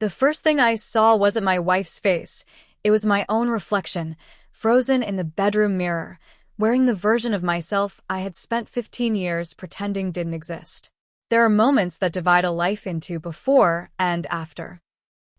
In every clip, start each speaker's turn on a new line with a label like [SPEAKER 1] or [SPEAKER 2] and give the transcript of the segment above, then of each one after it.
[SPEAKER 1] The first thing I saw wasn't my wife's face. It was my own reflection, frozen in the bedroom mirror, wearing the version of myself I had spent 15 years pretending didn't exist. There are moments that divide a life into before and after.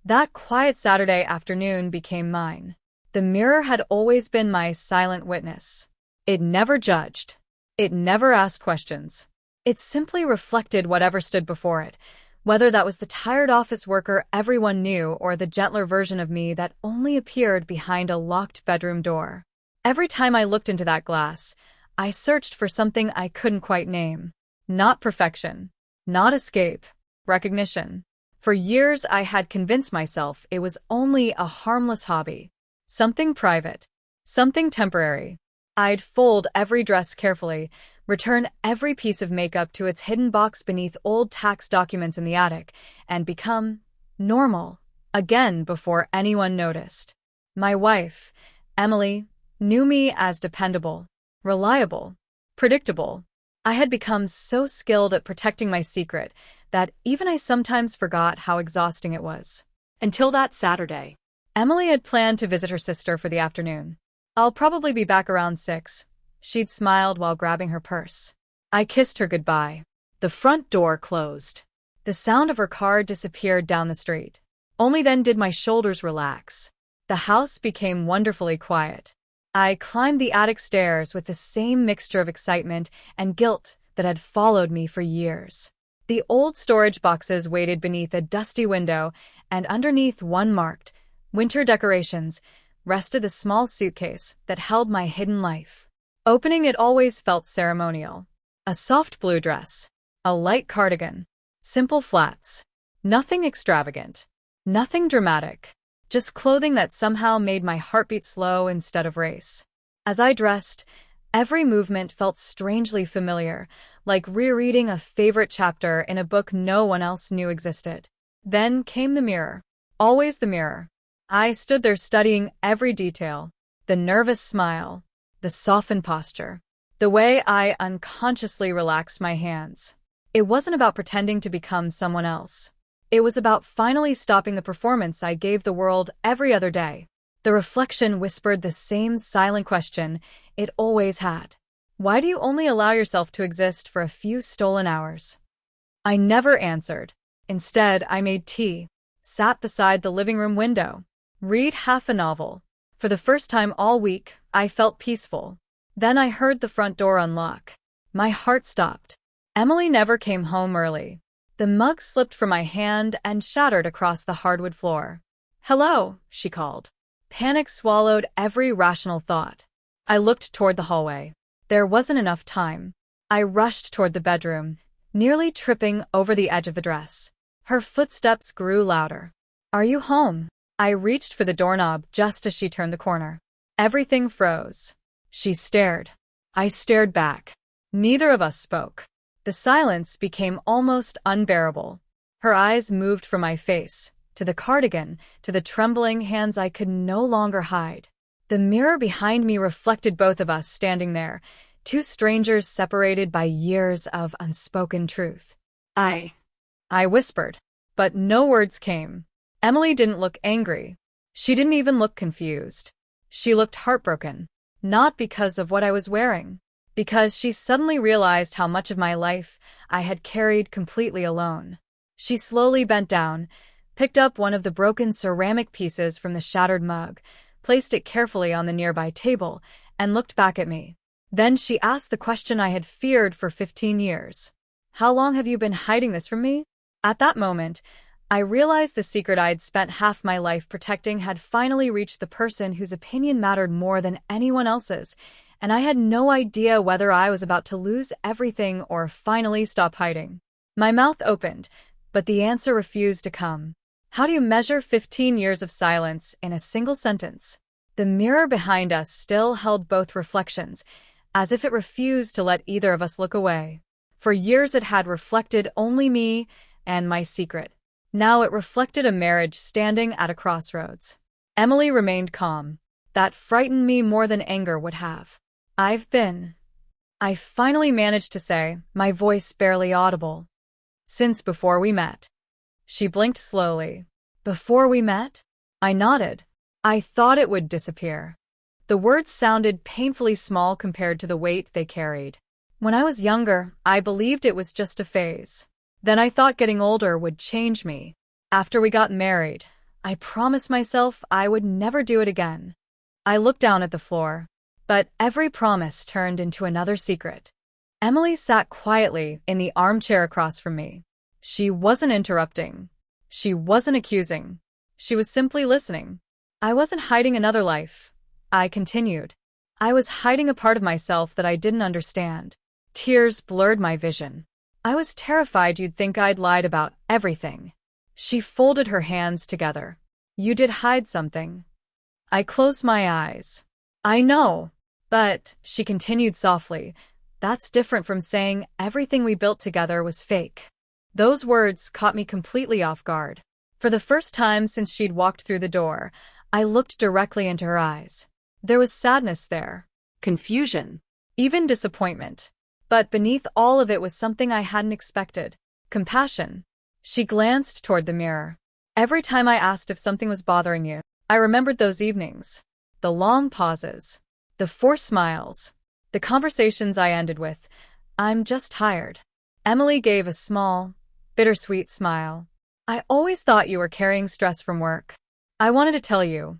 [SPEAKER 1] That quiet Saturday afternoon became mine. The mirror had always been my silent witness. It never judged. It never asked questions. It simply reflected whatever stood before it, whether that was the tired office worker everyone knew or the gentler version of me that only appeared behind a locked bedroom door. Every time I looked into that glass, I searched for something I couldn't quite name. Not perfection. Not escape. Recognition. For years, I had convinced myself it was only a harmless hobby. Something private. Something temporary. I'd fold every dress carefully, return every piece of makeup to its hidden box beneath old tax documents in the attic, and become normal again before anyone noticed. My wife, Emily, knew me as dependable, reliable, predictable. I had become so skilled at protecting my secret that even I sometimes forgot how exhausting it was. Until that Saturday. Emily had planned to visit her sister for the afternoon. "I'll probably be back around 6. She'd smiled while grabbing her purse. I kissed her goodbye. The front door closed. The sound of her car disappeared down the street. Only then did my shoulders relax. The house became wonderfully quiet. I climbed the attic stairs with the same mixture of excitement and guilt that had followed me for years. The old storage boxes waited beneath a dusty window, and underneath one marked winter decorations rested the small suitcase that held my hidden life. Opening it always felt ceremonial. A soft blue dress, a light cardigan, simple flats. Nothing extravagant, nothing dramatic, just clothing that somehow made my heartbeat slow instead of race. As I dressed, every movement felt strangely familiar, like rereading a favorite chapter in a book no one else knew existed. Then came the mirror. Always the mirror. I stood there studying every detail, the nervous smile, the softened posture, the way I unconsciously relaxed my hands. It wasn't about pretending to become someone else. It was about finally stopping the performance I gave the world every other day. The reflection whispered the same silent question it always had. Why do you only allow yourself to exist for a few stolen hours? I never answered. Instead, I made tea, sat beside the living room window, read half a novel. For the first time all week, I felt peaceful. Then I heard the front door unlock. My heart stopped. Emily never came home early. The mug slipped from my hand and shattered across the hardwood floor. "Hello," she called. Panic swallowed every rational thought. I looked toward the hallway. There wasn't enough time. I rushed toward the bedroom, nearly tripping over the edge of the dress. Her footsteps grew louder. "Are you home?" I reached for the doorknob just as she turned the corner. Everything froze. She stared. I stared back. Neither of us spoke. The silence became almost unbearable. Her eyes moved from my face, to the cardigan, to the trembling hands I could no longer hide. The mirror behind me reflected both of us standing there, two strangers separated by years of unspoken truth. I whispered, but no words came. Emily didn't look angry. She didn't even look confused. She looked heartbroken, not because of what I was wearing, because she suddenly realized how much of my life I had carried completely alone. She slowly bent down, picked up one of the broken ceramic pieces from the shattered mug, placed it carefully on the nearby table, and looked back at me. Then she asked the question I had feared for 15 years. "How long have you been hiding this from me?" At that moment, I realized the secret I'd spent half my life protecting had finally reached the person whose opinion mattered more than anyone else's, and I had no idea whether I was about to lose everything or finally stop hiding. My mouth opened, but the answer refused to come. How do you measure 15 years of silence in a single sentence? The mirror behind us still held both reflections, as if it refused to let either of us look away. For years it had reflected only me and my secret. Now it reflected a marriage standing at a crossroads. Emily remained calm. That frightened me more than anger would have. I finally managed to say, my voice barely audible. "Since before we met." She blinked slowly. Before we met? I nodded. I thought it would disappear. The words sounded painfully small compared to the weight they carried. When I was younger, I believed it was just a phase. Then I thought getting older would change me. After we got married, I promised myself I would never do it again. I looked down at the floor, but every promise turned into another secret. Emily sat quietly in the armchair across from me. She wasn't interrupting. She wasn't accusing. She was simply listening. I wasn't hiding another life. I continued. I was hiding a part of myself that I didn't understand. Tears blurred my vision. I was terrified you'd think I'd lied about everything. She folded her hands together. You did hide something. I closed my eyes. I know, but, she continued softly, that's different from saying everything we built together was fake. Those words caught me completely off guard. For the first time since she'd walked through the door, I looked directly into her eyes. There was sadness there, confusion, even disappointment. But beneath all of it was something I hadn't expected. Compassion. She glanced toward the mirror. Every time I asked if something was bothering you, I remembered those evenings. The long pauses. The forced smiles. The conversations I ended with, I'm just tired. Emily gave a small, bittersweet smile. I always thought you were carrying stress from work. I wanted to tell you,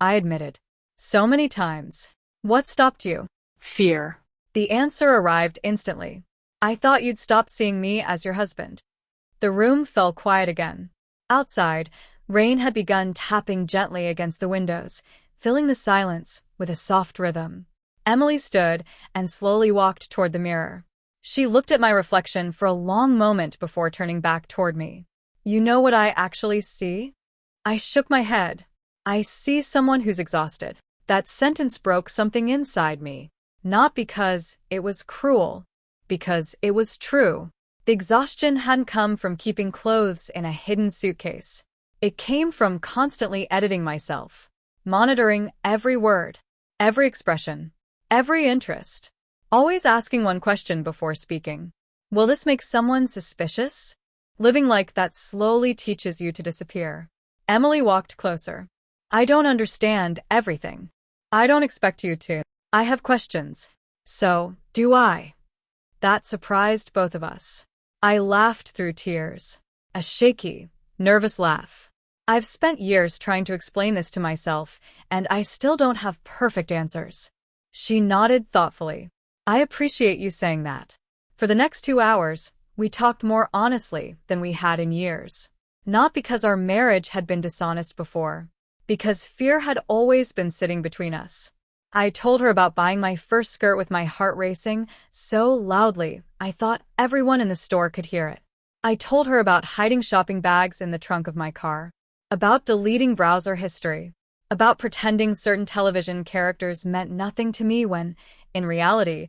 [SPEAKER 1] I admitted. So many times. What stopped you? Fear. The answer arrived instantly. I thought you'd stop seeing me as your husband. The room fell quiet again. Outside, rain had begun tapping gently against the windows, filling the silence with a soft rhythm. Emily stood and slowly walked toward the mirror. She looked at my reflection for a long moment before turning back toward me. You know what I actually see? I shook my head. I see someone who's exhausted. That sentence broke something inside me. Not because it was cruel, because it was true. The exhaustion hadn't come from keeping clothes in a hidden suitcase. It came from constantly editing myself, monitoring every word, every expression, every interest, always asking one question before speaking. Will this make someone suspicious? Living like that slowly teaches you to disappear. Emily walked closer. I don't understand everything. I don't expect you to. I have questions. So, do I? That surprised both of us. I laughed through tears. A shaky, nervous laugh. I've spent years trying to explain this to myself, and I still don't have perfect answers. She nodded thoughtfully. I appreciate you saying that. For the next 2 hours, we talked more honestly than we had in years. Not because our marriage had been dishonest before, because fear had always been sitting between us. I told her about buying my first skirt with my heart racing so loudly I thought everyone in the store could hear it. I told her about hiding shopping bags in the trunk of my car, about deleting browser history, about pretending certain television characters meant nothing to me when, in reality,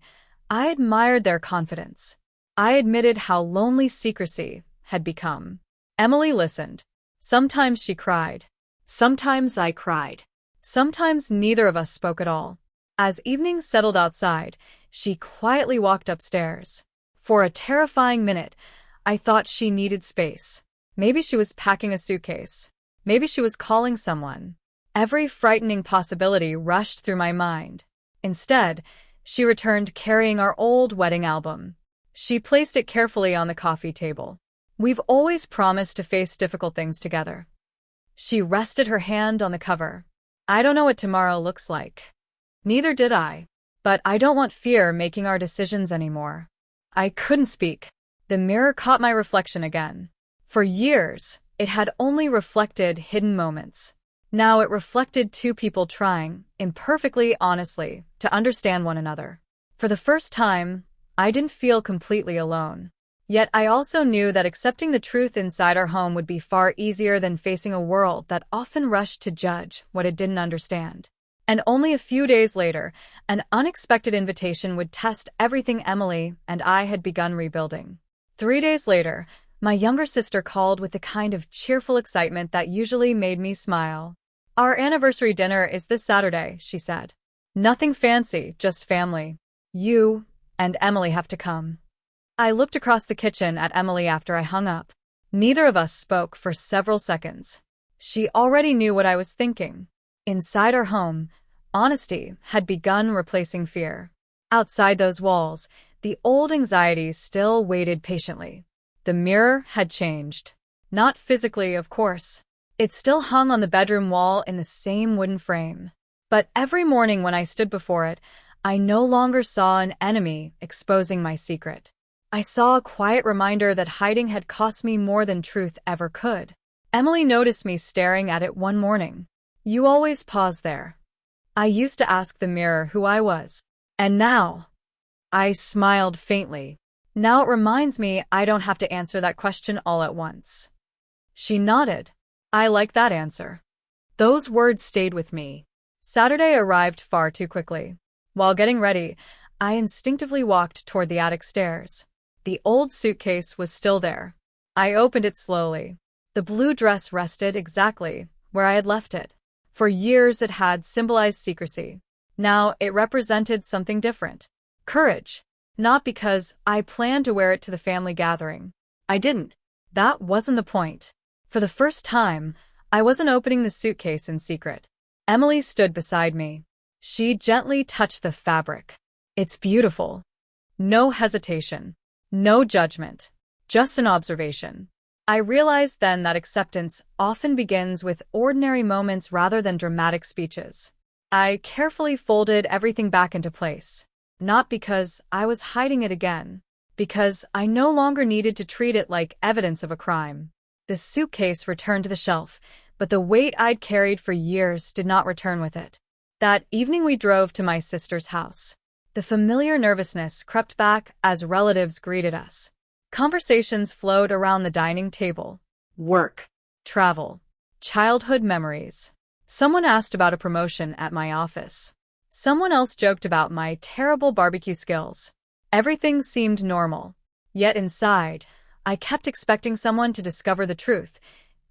[SPEAKER 1] I admired their confidence. I admitted how lonely secrecy had become. Emily listened. Sometimes she cried. Sometimes I cried. Sometimes neither of us spoke at all. As evening settled outside, she quietly walked upstairs. For a terrifying minute, I thought she needed space. Maybe she was packing a suitcase. Maybe she was calling someone. Every frightening possibility rushed through my mind. Instead, she returned carrying our old wedding album. She placed it carefully on the coffee table. We've always promised to face difficult things together. She rested her hand on the cover. I don't know what tomorrow looks like. Neither did I. But I don't want fear making our decisions anymore. I couldn't speak. The mirror caught my reflection again. For years, it had only reflected hidden moments. Now it reflected two people trying, imperfectly honestly, to understand one another. For the first time, I didn't feel completely alone. Yet I also knew that accepting the truth inside our home would be far easier than facing a world that often rushed to judge what it didn't understand. And only a few days later, an unexpected invitation would test everything Emily and I had begun rebuilding. 3 days later, my younger sister called with the kind of cheerful excitement that usually made me smile. Our anniversary dinner is this Saturday, she said. Nothing fancy, just family. You and Emily have to come. I looked across the kitchen at Emily after I hung up. Neither of us spoke for several seconds. She already knew what I was thinking. Inside our home, honesty had begun replacing fear. Outside those walls, the old anxieties still waited patiently. The mirror had changed. Not physically, of course. It still hung on the bedroom wall in the same wooden frame. But every morning when I stood before it, I no longer saw an enemy exposing my secret. I saw a quiet reminder that hiding had cost me more than truth ever could. Emily noticed me staring at it one morning. "You always pause there." I used to ask the mirror who I was. And now, I smiled faintly. Now it reminds me I don't have to answer that question all at once. She nodded. I like that answer. Those words stayed with me. Saturday arrived far too quickly. While getting ready, I instinctively walked toward the attic stairs. The old suitcase was still there. I opened it slowly. The blue dress rested exactly where I had left it. For years it had symbolized secrecy. Now it represented something different. Courage. Not because I planned to wear it to the family gathering. I didn't. That wasn't the point. For the first time, I wasn't opening the suitcase in secret. Emily stood beside me. She gently touched the fabric. "It's beautiful." No hesitation. No judgment. Just an observation. I realized then that acceptance often begins with ordinary moments rather than dramatic speeches. I carefully folded everything back into place. Not because I was hiding it again. Because I no longer needed to treat it like evidence of a crime. The suitcase returned to the shelf, but the weight I'd carried for years did not return with it. That evening we drove to my sister's house. The familiar nervousness crept back as relatives greeted us. Conversations flowed around the dining table. Work, travel, childhood memories. Someone asked about a promotion at my office. Someone else joked about my terrible barbecue skills. Everything seemed normal. Yet inside, I kept expecting someone to discover the truth,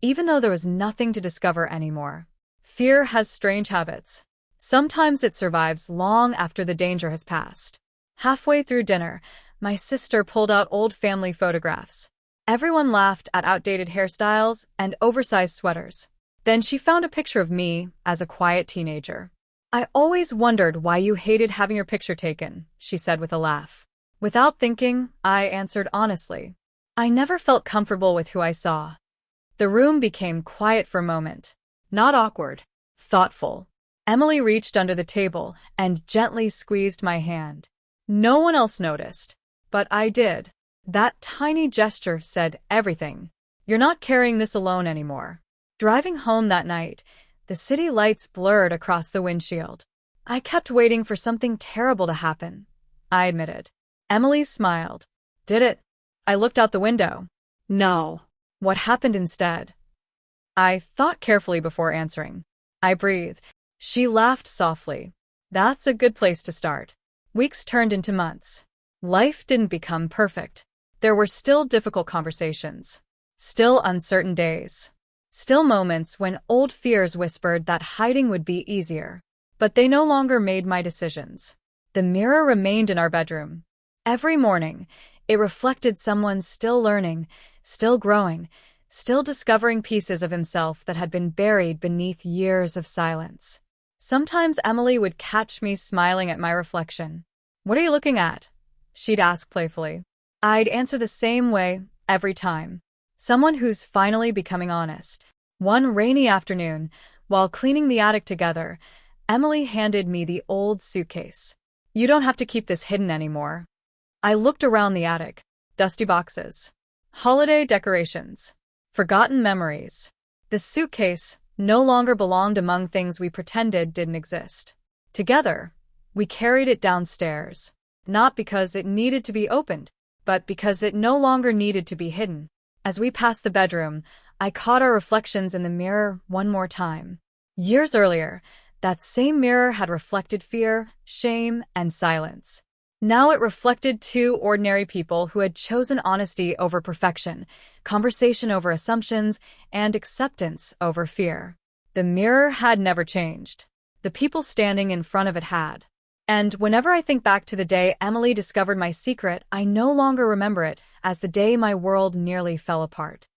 [SPEAKER 1] even though there was nothing to discover anymore. Fear has strange habits. Sometimes it survives long after the danger has passed. Halfway through dinner, my sister pulled out old family photographs. Everyone laughed at outdated hairstyles and oversized sweaters. Then she found a picture of me as a quiet teenager. "I always wondered why you hated having your picture taken," she said with a laugh. Without thinking, I answered honestly. I never felt comfortable with who I saw. The room became quiet for a moment. Not awkward. Thoughtful. Emily reached under the table and gently squeezed my hand. No one else noticed, but I did. That tiny gesture said everything. "You're not carrying this alone anymore." Driving home that night, the city lights blurred across the windshield. I kept waiting for something terrible to happen, I admitted. Emily smiled. "Did it?" I looked out the window. "No." "What happened instead?" I thought carefully before answering. I breathed. She laughed softly. "That's a good place to start." Weeks turned into months. Life didn't become perfect. There were still difficult conversations. Still uncertain days. Still moments when old fears whispered that hiding would be easier. But they no longer made my decisions. The mirror remained in our bedroom. Every morning, it reflected someone still learning, still growing, still discovering pieces of himself that had been buried beneath years of silence. Sometimes Emily would catch me smiling at my reflection. "What are you looking at?" she'd ask playfully. I'd answer the same way every time. Someone who's finally becoming honest. One rainy afternoon, while cleaning the attic together, Emily handed me the old suitcase. "You don't have to keep this hidden anymore." I looked around the attic. Dusty boxes. Holiday decorations. Forgotten memories. The suitcase no longer belonged among things we pretended didn't exist. Together, we carried it downstairs. Not because it needed to be opened, but because it no longer needed to be hidden. As we passed the bedroom, I caught our reflections in the mirror one more time. Years earlier, that same mirror had reflected fear, shame, and silence. Now it reflected two ordinary people who had chosen honesty over perfection, conversation over assumptions, and acceptance over fear. The mirror had never changed. The people standing in front of it had. And whenever I think back to the day Emily discovered my secret, I no longer remember it as the day my world nearly fell apart.